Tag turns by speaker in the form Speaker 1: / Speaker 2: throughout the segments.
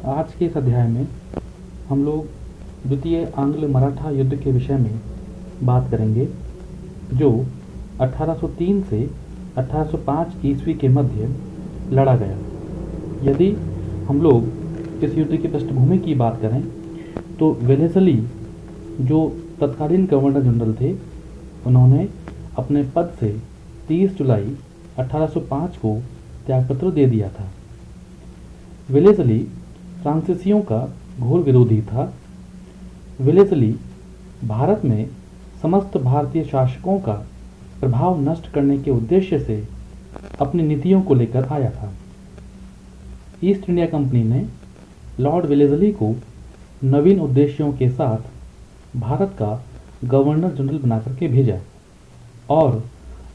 Speaker 1: आज के इस अध्याय में हम लोग द्वितीय आंग्ल मराठा युद्ध के विषय में बात करेंगे, जो 1803 से 1805 ईस्वी के मध्य लड़ा गया। यदि हम लोग इस युद्ध की पृष्ठभूमि की बात करें तो वेलेस्ली, जो तत्कालीन गवर्नर जनरल थे, उन्होंने अपने पद से 30 जुलाई 1805 को त्यागपत्र दे दिया था। वेलेस्ली फ्रांसीसियों का घोर विरोधी था। वेलेस्ली भारत में समस्त भारतीय शासकों का प्रभाव नष्ट करने के उद्देश्य से अपनी नीतियों को लेकर आया था। ईस्ट इंडिया कंपनी ने लॉर्ड वेलेस्ली को नवीन उद्देश्यों के साथ भारत का गवर्नर जनरल बनाकर के भेजा और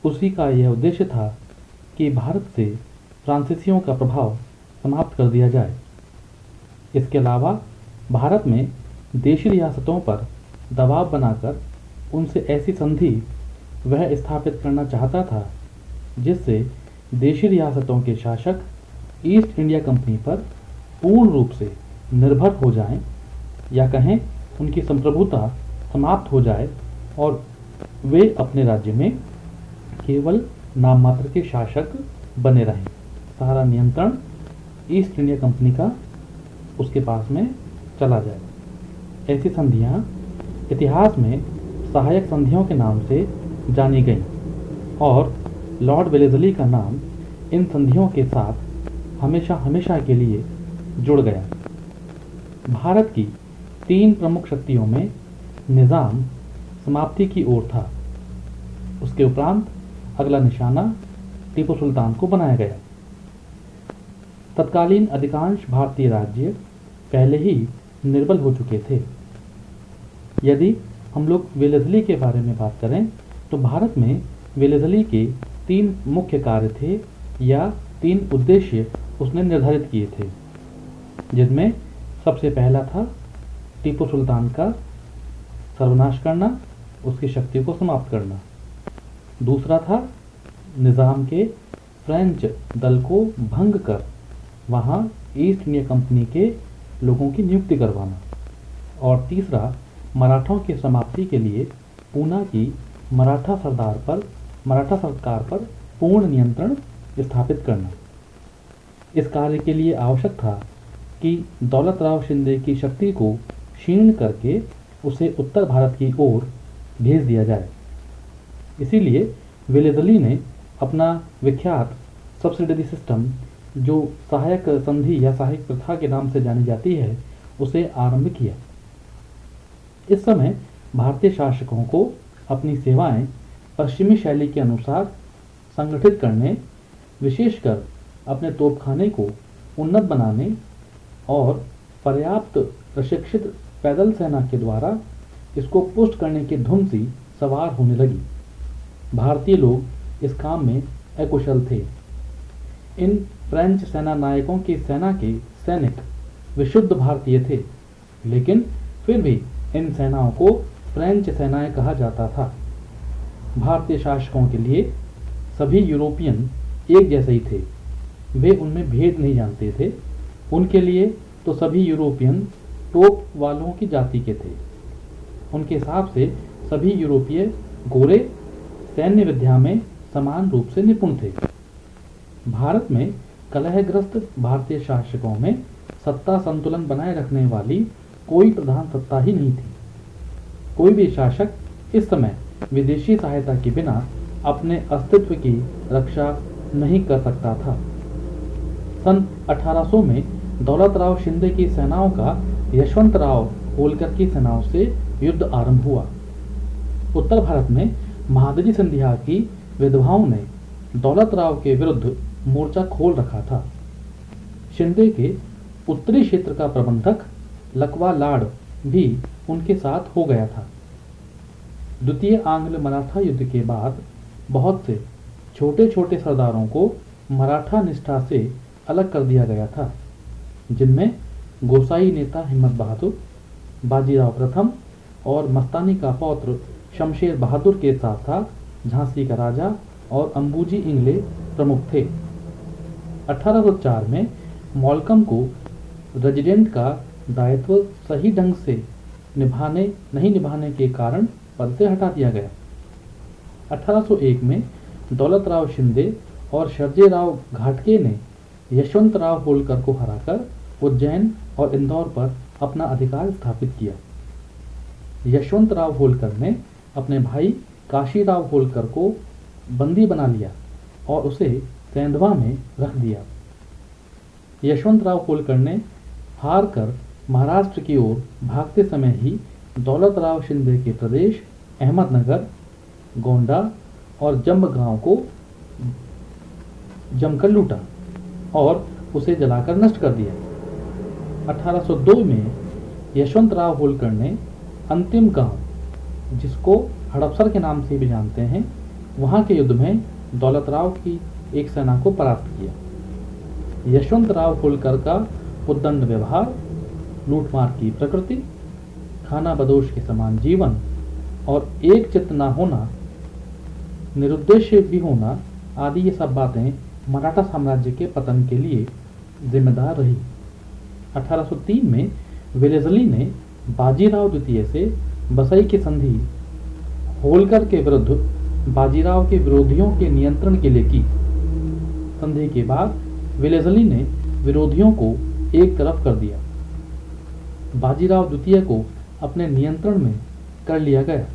Speaker 1: उसी का यह उद्देश्य था कि भारत से फ्रांसीसियों का प्रभाव समाप्त कर दिया जाए। इसके अलावा भारत में देशी रियासतों पर दबाव बनाकर उनसे ऐसी संधि वह स्थापित करना चाहता था जिससे देशी रियासतों के शासक ईस्ट इंडिया कंपनी पर पूर्ण रूप से निर्भर हो जाएं, या कहें उनकी संप्रभुता समाप्त हो जाए और वे अपने राज्य में केवल नाम मात्र के शासक बने रहें। सारा नियंत्रण ईस्ट इंडिया कंपनी का उसके पास में चला जाए। ऐसी संधियां इतिहास में सहायक संधियों के नाम से जानी गईं और लॉर्ड वेलेस्ली का नाम इन संधियों के साथ हमेशा हमेशा के लिए जुड़ गया। भारत की 3 प्रमुख शक्तियों में निज़ाम समाप्ति की ओर था। उसके उपरांत अगला निशाना टीपू सुल्तान को बनाया गया। तत्कालीन अधिकांश भारतीय राज्य पहले ही निर्बल हो चुके थे। यदि हम लोग वेलेस्ली के बारे में बात करें तो भारत में वेलेस्ली के 3 मुख्य कार्य थे या 3 उद्देश्य उसने निर्धारित किए थे, जिनमें सबसे पहला था टीपू सुल्तान का सर्वनाश करना, उसकी शक्ति को समाप्त करना। दूसरा था निज़ाम के फ्रेंच दल को भंग कर वहाँ ईस्ट इंडिया कंपनी के लोगों की नियुक्ति करवाना। और तीसरा मराठों की समाप्ति के लिए पूना की मराठा सरकार पर पूर्ण नियंत्रण स्थापित करना। इस कार्य के लिए आवश्यक था कि दौलत राव शिंदे की शक्ति को क्षीण करके उसे उत्तर भारत की ओर भेज दिया जाए। इसीलिए वेलेस्ली ने अपना विख्यात सब्सिडरी सिस्टम, जो सहायक संधि या सहायक प्रथा के नाम से जानी जाती है, उसे आरंभ किया। इस समय भारतीय शासकों को अपनी सेवाएं पश्चिमी शैली के अनुसार संगठित करने, विशेषकर अपने तोपखाने को उन्नत बनाने और पर्याप्त प्रशिक्षित पैदल सेना के द्वारा इसको पुष्ट करने की धुन सी सवार होने लगी। भारतीय लोग इस काम में अकुशल थे। इन फ्रेंच सेना नायकों की सेना के सैनिक विशुद्ध भारतीय थे, लेकिन फिर भी इन सेनाओं को फ्रेंच सेनाएं कहा जाता था। भारतीय शासकों के लिए सभी यूरोपियन एक जैसे ही थे। वे उनमें भेद नहीं जानते थे। उनके लिए तो सभी यूरोपियन टोप वालों की जाति के थे। उनके हिसाब से सभी यूरोपीय गोरे सैन्य विद्या में समान रूप से निपुण थे। भारत में कलहग्रस्त भारतीय शासकों में सत्ता संतुलन बनाए रखने वाली कोई प्रधान सत्ता ही नहीं थी। कोई भी शासक इस समय विदेशी सहायता के बिना अपने अस्तित्व की रक्षा नहीं कर सकता था। सन 1800 में दौलत राव शिंदे की सेनाओं का यशवंत राव होलकर की सेनाओं से युद्ध आरंभ हुआ। उत्तर भारत में महादजी सिंधिया की विधवाओं ने दौलत राव के विरुद्ध मोर्चा खोल रखा था। शिंदे के उत्तरी क्षेत्र का प्रबंधक लकवा लाड भी उनके साथ हो गया था। द्वितीय आंग्ल मराठा युद्ध के बाद बहुत से छोटे छोटे सरदारों को मराठा निष्ठा से अलग कर दिया गया था, जिनमें गोसाई नेता हिम्मत बहादुर, बाजीराव प्रथम और मस्तानी का पौत्र शमशेर बहादुर के साथ साथ झांसी का राजा और अंबुजी इंगले प्रमुख थे। 1804 में मॉलकम को रेजिडेंट का दायित्व सही ढंग से नहीं निभाने के कारण पद से हटा दिया गया। 1801 में दौलतराव शिंदे और सर्जेराव घाटगे ने यशवंतराव होलकर को हराकर उज्जैन और इंदौर पर अपना अधिकार स्थापित किया। यशवंतराव होलकर ने अपने भाई काशीराव होलकर को बंदी बना लिया और उसे सेंधवा में रख दिया। यशवंतराव होलकर ने हार कर महाराष्ट्र की ओर भागते समय ही दौलतराव शिंदे के प्रदेश अहमदनगर, गोंडा और जंबगांव को जमकर लूटा और उसे जलाकर नष्ट कर दिया। 1802 में यशवंतराव होलकर ने अंतिम गांव, जिसको हड़पसर के नाम से भी जानते हैं, वहां के युद्ध में दौलतराव की एक सेना को परास्त किया। यशवंतराव होलकर का उद्दंड व्यवहार, लूटमार की प्रकृति, खाना बदोश के समान जीवन और एक चित्त न होना, निरुद्देश्य भी होना आदि ये सब बातें मराठा साम्राज्य के पतन के लिए जिम्मेदार रही। 1803 में वेलेस्ली ने बाजीराव द्वितीय से बसई की संधि होलकर के विरुद्ध बाजीराव के विरोधियों के नियंत्रण के लिए की। संधि के बाद वेलेस्ली ने विरोधियों को एक तरफ कर दिया। बाजीराव द्वितीय को अपने नियंत्रण में कर लिया गया।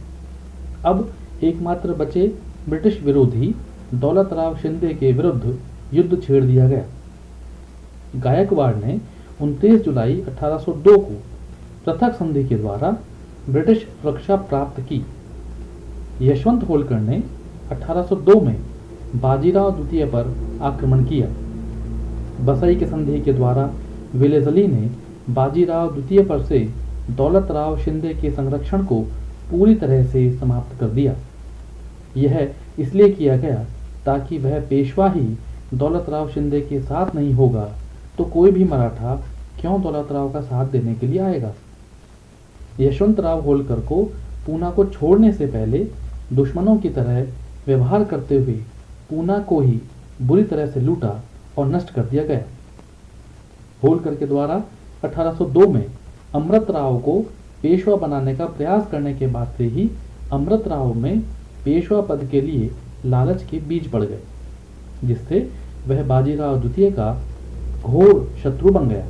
Speaker 1: अब एकमात्र बचे ब्रिटिश विरोधी दौलतराव शिंदे के विरुद्ध युद्ध छेड़ दिया गया। गायकवाड़ ने 29 जुलाई 1802 को पृथक संधि के द्वारा ब्रिटिश सुरक्षा प्राप्त की। यशवंत होलकर ने 1802 में बाजीराव द्वितीय पर आक्रमण किया। बसई की संधि के द्वारा वेलेस्ली ने बाजीराव द्वितीय पर से दौलतराव शिंदे के संरक्षण को पूरी तरह से समाप्त कर दिया। यह इसलिए किया गया ताकि वह पेशवा ही दौलतराव शिंदे के साथ नहीं होगा तो कोई भी मराठा क्यों दौलतराव का साथ देने के लिए आएगा। यशवंतराव होलकर को पूना को छोड़ने से पहले दुश्मनों की तरह व्यवहार करते हुए पूना को ही बुरी तरह से लूटा और नष्ट कर दिया गया। होलकर के द्वारा 1802 में अमृतराव को पेशवा बनाने का प्रयास करने के बाद से ही अमृतराव में पेशवा पद के लिए लालच के बीज पड़ गए, जिससे वह बाजीराव द्वितीय का घोर शत्रु बन गया।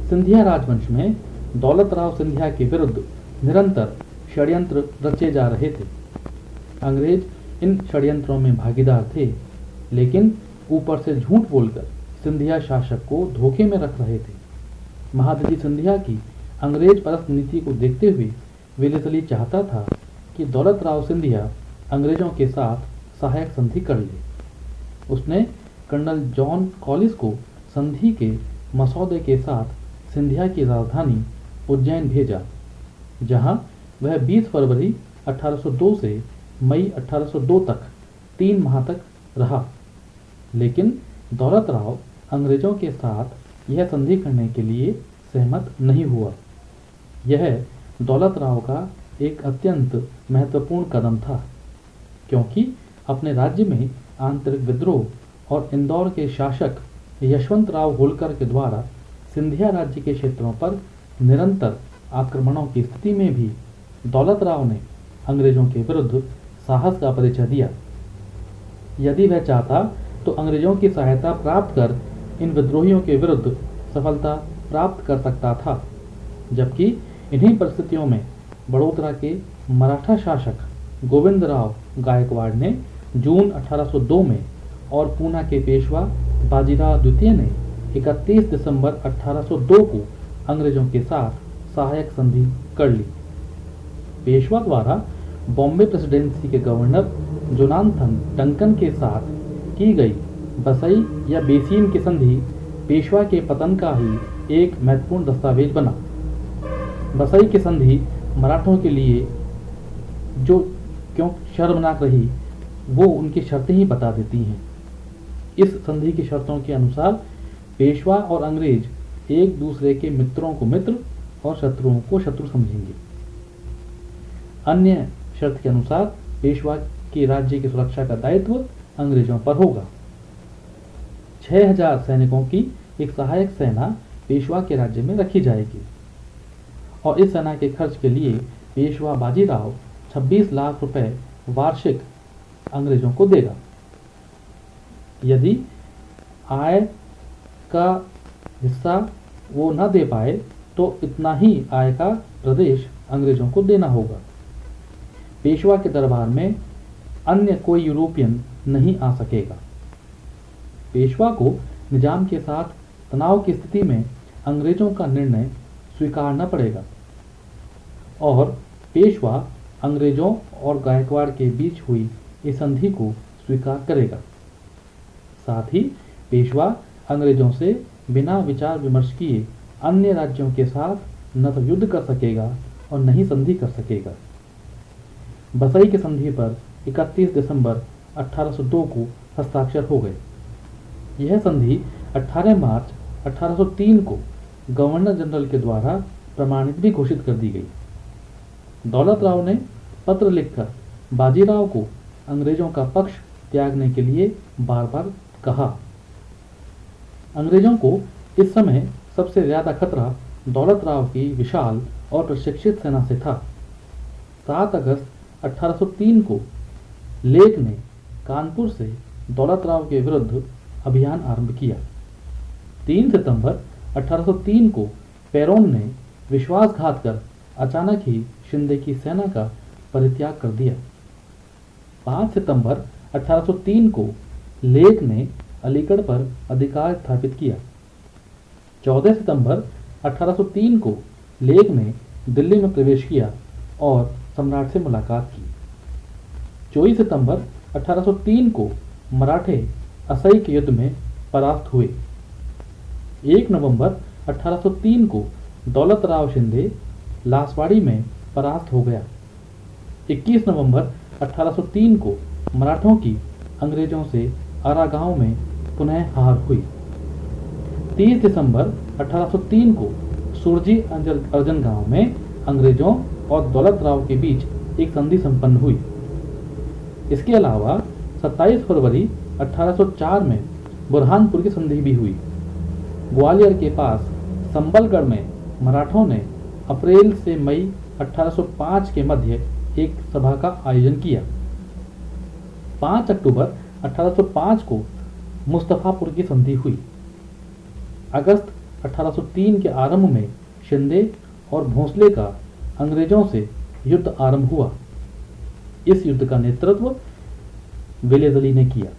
Speaker 1: सिंधिया राजवंश में दौलतराव सिंधिया के विरुद्ध निरंतर षड्यंत्र रचे जा रहे थे। अंग्रेज इन षड्यंत्रों में भागीदार थे, लेकिन ऊपर से झूठ बोलकर सिंधिया शासक को धोखे में रख रहे थे। महादजी सिंधिया की अंग्रेज परस्त नीति को देखते हुए वेलेस्ली चाहता था कि दौलतराव सिंधिया अंग्रेजों के साथ सहायक संधि कर ले। उसने कर्नल जॉन कॉलिस को संधि के मसौदे के साथ सिंधिया की राजधानी उज्जैन भेजा, जहां वह 20 फरवरी 1802 से मई 1802 तक 3 माह तक रहा। लेकिन दौलतराव अंग्रेजों के साथ यह संधि करने के लिए सहमत नहीं हुआ। यह दौलतराव का एक अत्यंत महत्वपूर्ण कदम था, क्योंकि अपने राज्य में आंतरिक विद्रोह और इंदौर के शासक यशवंतराव होलकर के द्वारा सिंधिया राज्य के क्षेत्रों पर निरंतर आक्रमणों की स्थिति में भी दौलतराव ने अंग्रेजों के विरुद्ध साहस का परिचय दिया। यदि वह चाहता तो अंग्रेजों की सहायता प्राप्त कर इन विद्रोहियों के विरुद्ध सफलता प्राप्त कर सकता था, जबकि इन्हीं परिस्थितियों में बड़ोदरा के मराठा शासक गोविंदराव गायकवाड़ ने जून 1802 में और पूना के पेशवा बाजीराव द्वितीय ने 31 दिसंबर 1802 को अंग्रेजों के साथ सहायक संधि कर ली। पेशवा द्वारा बॉम्बे प्रेसिडेंसी के गवर्नर जोनाथन डंकन के साथ की गई बसई या बेसिन की संधि पेशवा के पतन का ही एक महत्वपूर्ण दस्तावेज बना। बसई की संधि मराठों के लिए जो क्यों शर्मनाक रही, वो उनकी शर्तें ही बता देती हैं। इस संधि की शर्तों के अनुसार पेशवा और अंग्रेज एक दूसरे के मित्रों को मित्र और शत्रुओं को शत्रु समझेंगे। अन्य शर्त के अनुसार पेशवा के राज्य की सुरक्षा का दायित्व अंग्रेजों पर होगा। 6000 सैनिकों की एक सहायक सेना पेशवा के राज्य में रखी जाएगी और इस सेना के खर्च के लिए पेशवा बाजीराव 26 लाख रुपए वार्षिक अंग्रेजों को देगा। यदि आय का हिस्सा वो न दे पाए तो इतना ही आय का प्रदेश अंग्रेजों को देना होगा। पेशवा के दरबार में अन्य कोई यूरोपियन नहीं आ सकेगा। पेशवा को निजाम के साथ तनाव की स्थिति में अंग्रेजों का निर्णय स्वीकारना पड़ेगा और पेशवा अंग्रेजों और गायकवाड़ के बीच हुई इस संधि को स्वीकार करेगा। साथ ही पेशवा अंग्रेजों से बिना विचार विमर्श किए अन्य राज्यों के साथ न तो युद्ध कर सकेगा और न ही संधि कर सकेगा। बसई की संधि पर 31 दिसंबर 1802 को हस्ताक्षर हो गए। यह संधि 18 मार्च 1803 को गवर्नर जनरल के द्वारा प्रमाणित भी घोषित कर दी गई। दौलत राव ने पत्र लिखकर बाजीराव को अंग्रेजों का पक्ष त्यागने के लिए बार बार कहा। अंग्रेजों को इस समय सबसे ज्यादा खतरा दौलत राव की विशाल और प्रशिक्षित सेना से था। 7 अगस्त 1803 को लेक ने कानपुर से दौलत राव के विरुद्ध अभियान आरंभ किया। 3 सितंबर 1803 को पेरोन ने विश्वासघात कर अचानक ही शिंदे की सेना का परित्याग कर दिया। 5 सितंबर 1803 को लेक ने अलीगढ़ पर अधिकार स्थापित किया। 14 सितंबर 1803 को लेक ने दिल्ली में प्रवेश किया और सम्राट से मुलाकात की। 24 सितंबर 1803 को मराठे असई के युद्ध में परास्त हुए। 1 नवंबर 1803 को दौलत राव शिंदे लासवाड़ी में परास्त हो गया। 21 नवंबर 1803 को मराठों की अंग्रेजों से आरा गांव में पुनः हार हुई। 30 दिसंबर 1803 को सुरजी अर्जन गांव में अंग्रेजों और दौलत राव के बीच एक संधि संपन्न हुई। इसके अलावा 27 फरवरी 1804 में बुरहानपुर की संधि भी हुई। ग्वालियर के पास संबलगढ़ में मराठों ने अप्रैल से मई 1805 के मध्य एक सभा का आयोजन किया। 5 अक्टूबर 1805 को मुस्तफापुर की संधि हुई। अगस्त 1803 के आरंभ में शिंदे और भोंसले का अंग्रेजों से युद्ध आरंभ हुआ। इस युद्ध का नेतृत्व विलेजली ने किया।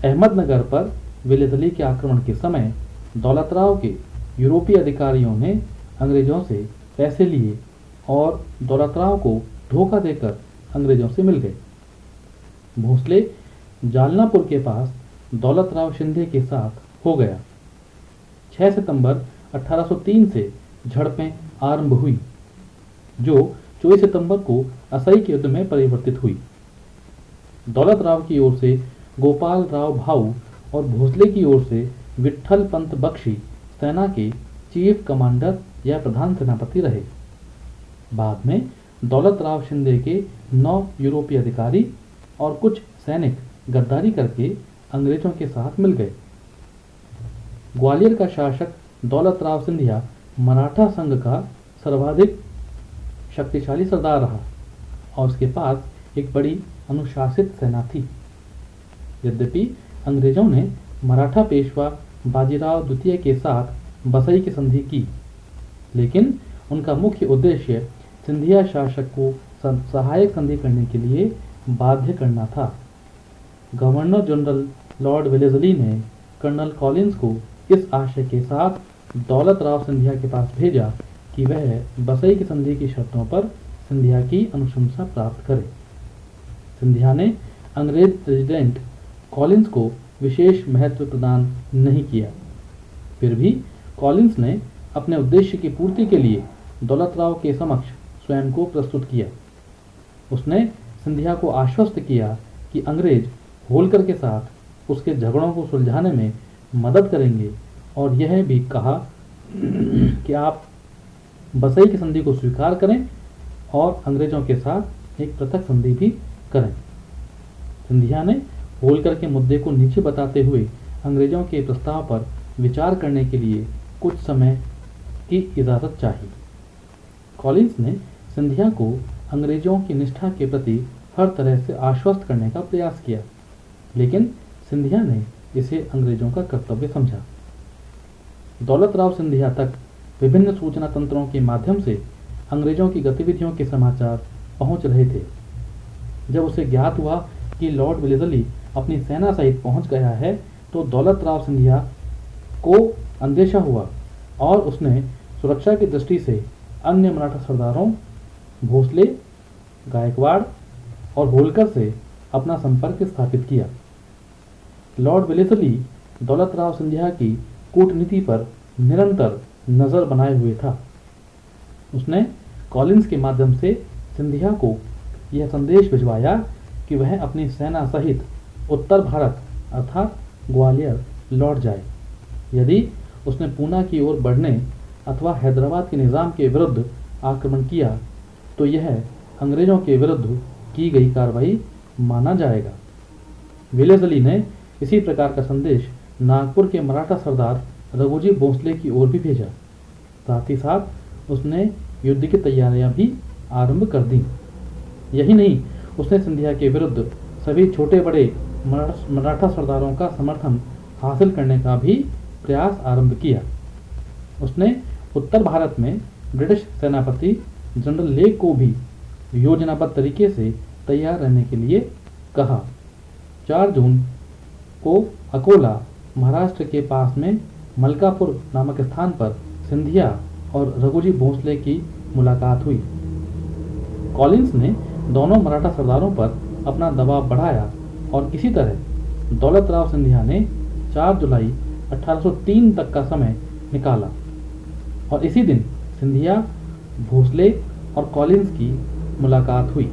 Speaker 1: अहमदनगर पर विलेजली के आक्रमण के समय दौलत राव के यूरोपीय अधिकारियों ने अंग्रेजों से पैसे लिए और दौलत राव को धोखा देकर अंग्रेजों से मिल गए। भोंसले जालनापुर के पास दौलत राव शिंदे के साथ हो गया। 6 सितंबर 1803 से झड़पें आरंभ हुई जो 24 सितंबर को असई के युद्ध में परिवर्तित हुई। दौलत राव की ओर से गोपाल राव भाऊ और भोसले की ओर से विट्ठल पंत बख्शी सेना के चीफ कमांडर या प्रधान सेनापति रहे। बाद में दौलत राव शिंदे के 9 यूरोपीय अधिकारी और कुछ सैनिक गद्दारी करके अंग्रेजों के साथ मिल गए। ग्वालियर का शासक दौलत राव सिंधिया मराठा संघ का सर्वाधिक शक्तिशाली सरदार रहा और उसके पास एक बड़ी अनुशासित सेना थी। यद्यपि अंग्रेजों ने मराठा पेशवा बाजीराव द्वितीय के साथ बसई की संधि की, लेकिन उनका मुख्य उद्देश्य सिंधिया शासक को सहायक संधि करने के लिए बाध्य करना था। गवर्नर जनरल लॉर्ड वेलेस्ली ने कर्नल कॉलिंस को इस आशय के साथ दौलत राव सिंधिया के पास भेजा कि वह बसई की संधि की शर्तों पर सिंधिया की अनुशंसा प्राप्त करे। सिंधिया ने अंग्रेज प्रेसिडेंट कॉलिंस को विशेष महत्व प्रदान नहीं किया। फिर भी कॉलिंस ने अपने उद्देश्य की पूर्ति के लिए दौलत राव के समक्ष स्वयं को प्रस्तुत किया। उसने सिंधिया को आश्वस्त किया कि अंग्रेज होलकर के साथ उसके झगड़ों को सुलझाने में मदद करेंगे और यह भी कहा कि आप बसई की संधि को स्वीकार करें और अंग्रेजों के साथ एक पृथक संधि भी करें। सिंधिया ने होलकर के मुद्दे को नीचे बताते हुए अंग्रेजों के प्रस्ताव पर विचार करने के लिए कुछ समय की इजाज़त चाहिए। कॉलिंस ने सिंधिया को अंग्रेजों की निष्ठा के प्रति हर तरह से आश्वस्त करने का प्रयास किया, लेकिन सिंधिया ने इसे अंग्रेजों का कर्तव्य समझा। दौलत राव सिंधिया तक विभिन्न सूचना तंत्रों के माध्यम से अंग्रेजों की गतिविधियों के समाचार पहुंच रहे थे। जब उसे ज्ञात हुआ कि लॉर्ड वेलेस्ली अपनी सेना सहित पहुंच गया है, तो दौलत राव सिंधिया को अंदेशा हुआ और उसने सुरक्षा की दृष्टि से अन्य मराठा सरदारों भोसले, गायकवाड़ और होलकर से अपना संपर्क स्थापित किया। लॉर्ड वेलेस्ली दौलत राव सिंधिया की कूटनीति पर निरंतर नज़र बनाए हुए था। उसने कॉलिंस के माध्यम से सिंधिया को यह संदेश भिजवाया कि वह अपनी सेना सहित उत्तर भारत अर्थात ग्वालियर लौट जाए। यदि उसने पूना की ओर बढ़ने अथवा हैदराबाद के निज़ाम के विरुद्ध आक्रमण किया तो यह अंग्रेजों के विरुद्ध की गई कार्रवाई माना जाएगा। वेलेस्ली ने इसी प्रकार का संदेश नागपुर के मराठा सरदार रघुजी भोसले की ओर भी भेजा। साथ ही साथ उसने युद्ध की तैयारियां भी आरंभ कर दी। यही नहीं, उसने सिंधिया के विरुद्ध सभी छोटे बड़े मराठा सरदारों का समर्थन हासिल करने का भी प्रयास आरंभ किया। उसने उत्तर भारत में ब्रिटिश सेनापति जनरल लेक को भी योजनाबद्ध तरीके से तैयार रहने के लिए कहा। 4 जून को अकोला महाराष्ट्र के पास में मलकापुर नामक स्थान पर सिंधिया और रघुजी भोसले की मुलाकात हुई। कॉलिंस ने दोनों मराठा सरदारों पर अपना दबाव बढ़ाया और इसी तरह दौलत राव सिंधिया ने 4 जुलाई 1803 तक का समय निकाला और इसी दिन सिंधिया, भोसले और कॉलिंस की मुलाकात हुई।